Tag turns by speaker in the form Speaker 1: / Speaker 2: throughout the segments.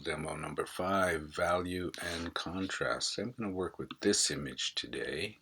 Speaker 1: Demo number 5, value and contrast. I'm going to work with this image today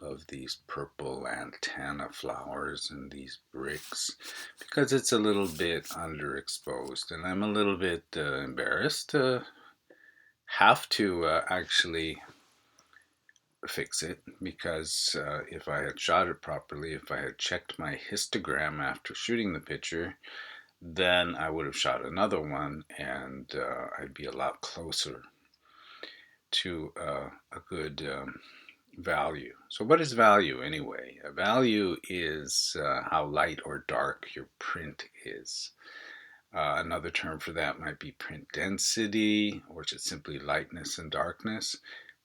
Speaker 1: of these purple lantana flowers and these bricks because it's a little bit underexposed, and I'm a little bit embarrassed to have to actually fix it because if I had shot it properly, if I had checked my histogram after shooting the picture, then I would have shot another one, and I'd be a lot closer to a good value. So what is value anyway? A value is how light or dark your print is. Another term for that might be print density, or just simply lightness and darkness.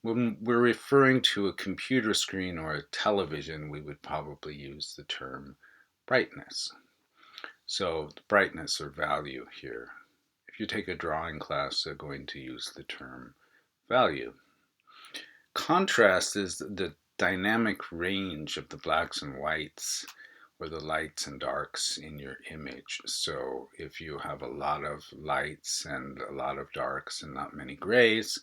Speaker 1: When we're referring to a computer screen or a television, we would probably use the term brightness. So the brightness or value here. If you take a drawing class, they're going to use the term value. Contrast is the dynamic range of the blacks and whites, or the lights and darks in your image. So if you have a lot of lights and a lot of darks and not many grays,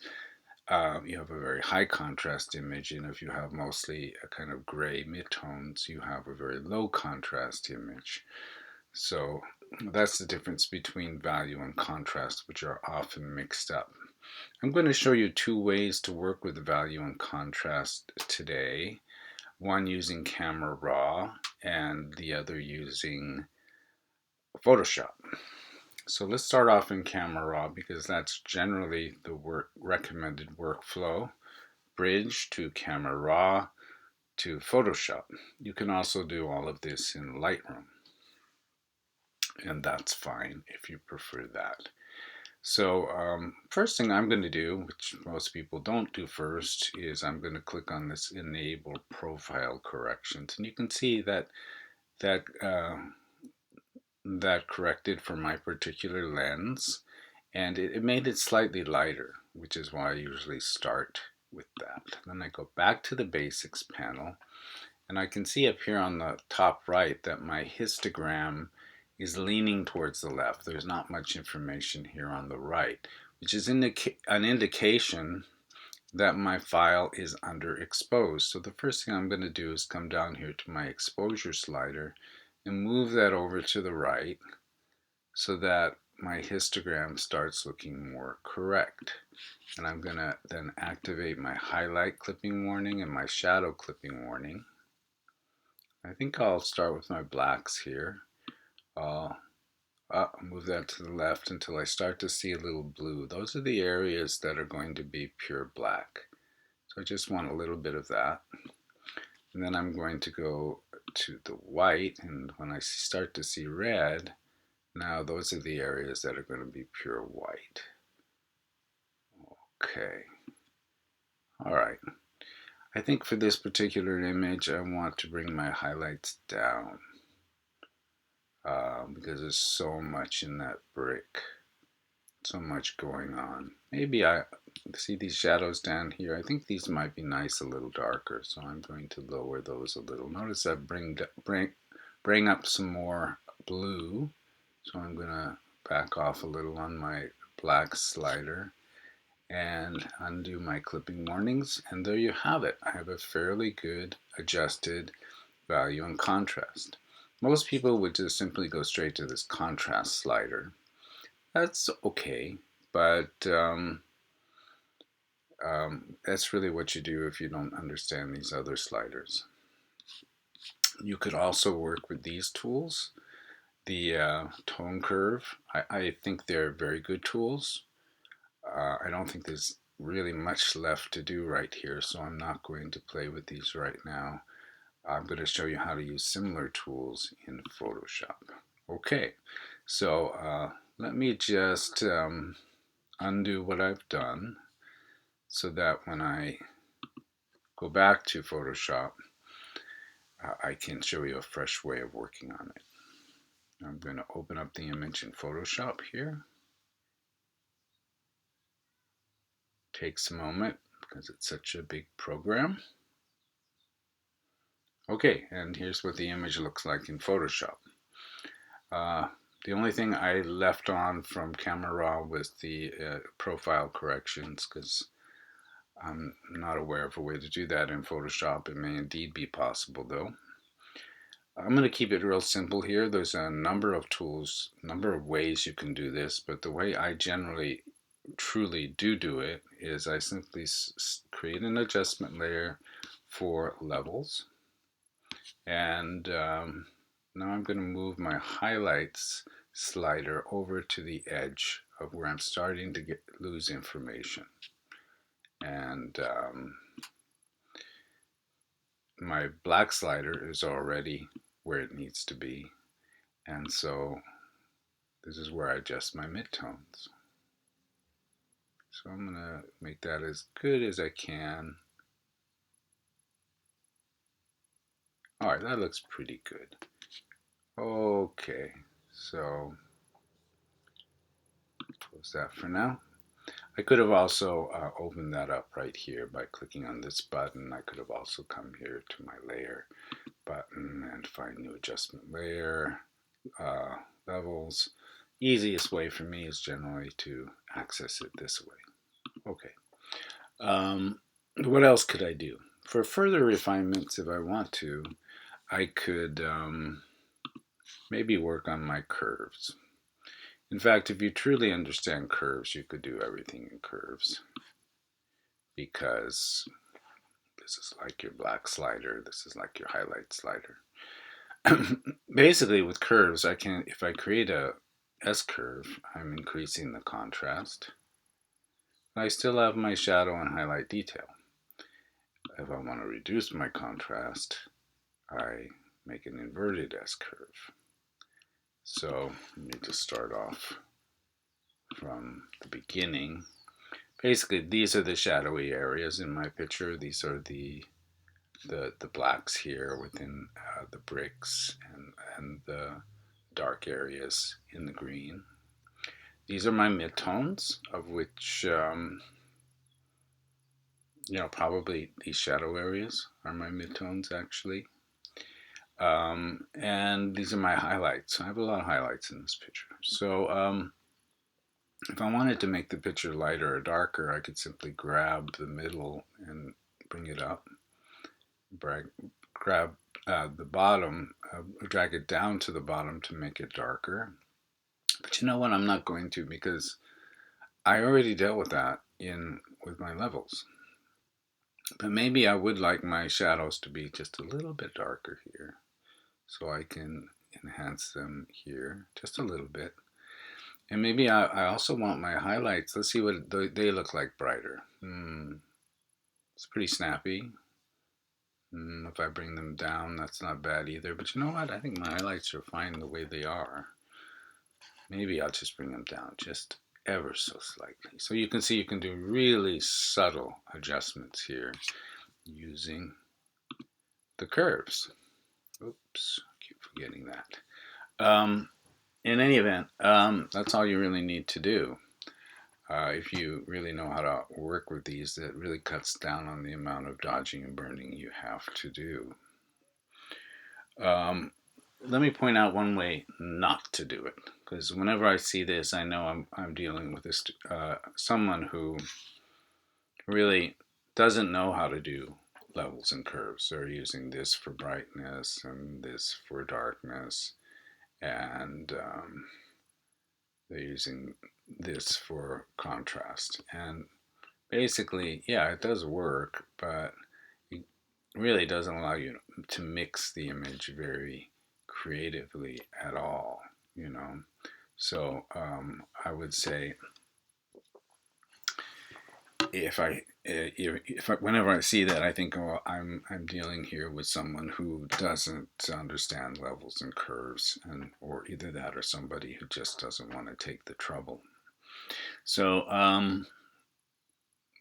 Speaker 1: you have a very high contrast image. And if you have mostly a kind of gray midtones, you have a very low contrast image. So that's the difference between value and contrast, which are often mixed up. I'm going to show you two ways to work with value and contrast today. One using Camera Raw and the other using Photoshop. So let's start off in Camera Raw because that's generally the recommended workflow. Bridge to Camera Raw to Photoshop. You can also do all of this in Lightroom, and that's fine if you prefer that. So first thing I'm going to do, which most people don't do first, is I'm going to click on this Enable Profile Corrections, and you can see that that that corrected for my particular lens, and it made it slightly lighter, which is why I usually start with that. Then I go back to the Basics panel, and I can see up here on the top right that my histogram is leaning towards the left. There's not much information here on the right, which is an indication that my file is underexposed. So the first thing I'm going to do is come down here to my exposure slider and move that over to the right so that my histogram starts looking more correct. And I'm going to then activate my highlight clipping warning and my shadow clipping warning. I think I'll start with my blacks here. I'll move that to the left until I start to see a little blue. Those are the areas that are going to be pure black. So I just want a little bit of that. And then I'm going to go to the white, and when I start to see red, now those are the areas that are going to be pure white. Okay. All right. I think for this particular image, I want to bring my highlights down because there's so much in that brick, so much going on. Maybe I see these shadows down here. I think these might be nice a little darker, so I'm going to lower those a little. Notice I bring up some more blue, so I'm going to back off a little on my black slider and undo my clipping warnings, and there you have it. I have a fairly good adjusted value and contrast. Most people would just simply go straight to this contrast slider. That's okay, but that's really what you do if you don't understand these other sliders. You could also work with these tools. The tone curve, I think they're very good tools. I don't think there's really much left to do right here, so I'm not going to play with these right now. I'm going to show you how to use similar tools in Photoshop. Okay, so let me just undo what I've done so that when I go back to Photoshop, I can show you a fresh way of working on it. I'm going to open up the image in Photoshop here. Takes a moment because it's such a big program. Okay, and here's what the image looks like in Photoshop. The only thing I left on from Camera Raw was the profile corrections, because I'm not aware of a way to do that in Photoshop. It may indeed be possible though. I'm going to keep it real simple here. There's a number of tools, number of ways you can do this, but the way I generally truly do it is I simply create an adjustment layer for levels, and now I'm going to move my highlights slider over to the edge of where I'm starting to lose information, and my black slider is already where it needs to be, and so this is where I adjust my midtones. So I'm going to make that as good as I can. Alright, that looks pretty good. Okay, so close that for now. I could have also opened that up right here by clicking on this button. I could have also come here to my layer button and find new adjustment layer, levels. Easiest way for me is generally to access it this way. Okay. What else could I do? For further refinements, if I want to, I could maybe work on my curves. In fact, if you truly understand curves, you could do everything in curves, because this is like your black slider, this is like your highlight slider. Basically, with curves, I can, if I create a S curve, I'm increasing the contrast. I still have my shadow and highlight detail. If I want to reduce my contrast, I make an inverted S curve. So I need to start off from the beginning. Basically, these are the shadowy areas in my picture. These are the blacks here within the bricks, and the dark areas in the green. These are my midtones, of which probably these shadow areas are my midtones actually. And these are my highlights. I have a lot of highlights in this picture. So if I wanted to make the picture lighter or darker, I could simply grab the middle and bring it up. Grab the bottom, drag it down to the bottom to make it darker. But you know what? I'm not going to, because I already dealt with that with my levels. But maybe I would like my shadows to be just a little bit darker here, so I can enhance them here just a little bit. And maybe I also want my highlights. Let's see what they look like brighter. It's pretty snappy. If I bring them down, that's not bad either. But you know what? I think my highlights are fine the way they are. Maybe I'll just bring them down just ever so slightly. So you can see you can do really subtle adjustments here using the curves. Oops, I keep forgetting that. In any event, that's all you really need to do. If you really know how to work with these, it really cuts down on the amount of dodging and burning you have to do. Let me point out one way not to do it, because whenever I see this, I know I'm dealing with this someone who really doesn't know how to do levels and curves. They're using this for brightness and this for darkness, and they're using this for contrast. And basically, yeah, it does work, but it really doesn't allow you to mix the image very creatively at all, So I would say whenever I see that, I think, oh, I'm dealing here with someone who doesn't understand levels and curves, or either that or somebody who just doesn't want to take the trouble. So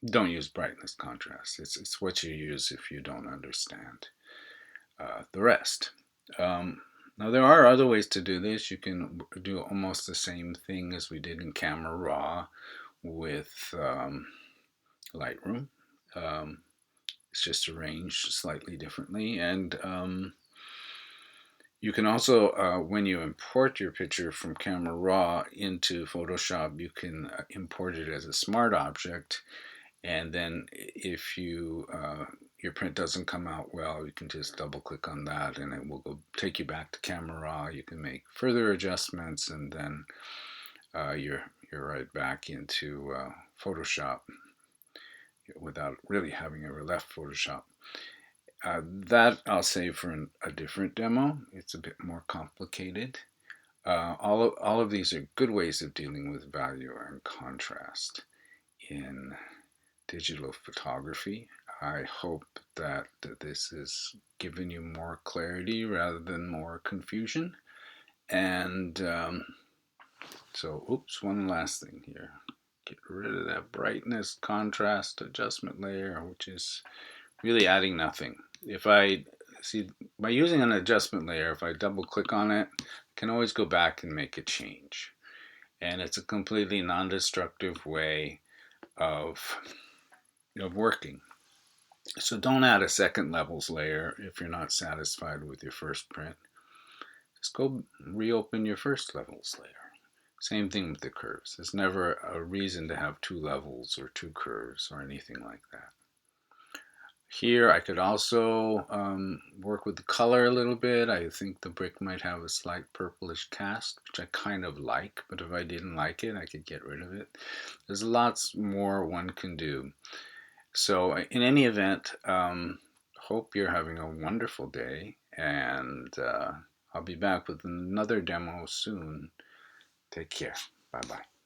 Speaker 1: don't use brightness contrast. It's what you use if you don't understand the rest. Now there are other ways to do this. You can do almost the same thing as we did in Camera Raw with Lightroom. It's just arranged slightly differently, and You can also, when you import your picture from Camera Raw into Photoshop, you can import it as a smart object, and then if your print doesn't come out well, you can just double click on that and it will take you back to Camera Raw. You can make further adjustments, and then you're right back into Photoshop without really having ever left Photoshop. That I'll save for a different demo. It's a bit more complicated. All of these are good ways of dealing with value and contrast in digital photography. I hope that this has given you more clarity rather than more confusion. And oops, one last thing here. Get rid of that brightness contrast adjustment layer, which is really adding nothing. If I see, by using an adjustment layer, if I double click on it, I can always go back and make a change. And it's a completely non-destructive way of working. So don't add a second levels layer if you're not satisfied with your first print. Just go reopen your first levels layer. Same thing with the curves. There's never a reason to have two levels or two curves or anything like that. Here I could also work with the color a little bit. I think the brick might have a slight purplish cast, which I kind of like, but if I didn't like it, I could get rid of it. There's lots more one can do. So in any event, hope you're having a wonderful day, and I'll be back with another demo soon. Take care. Bye-bye.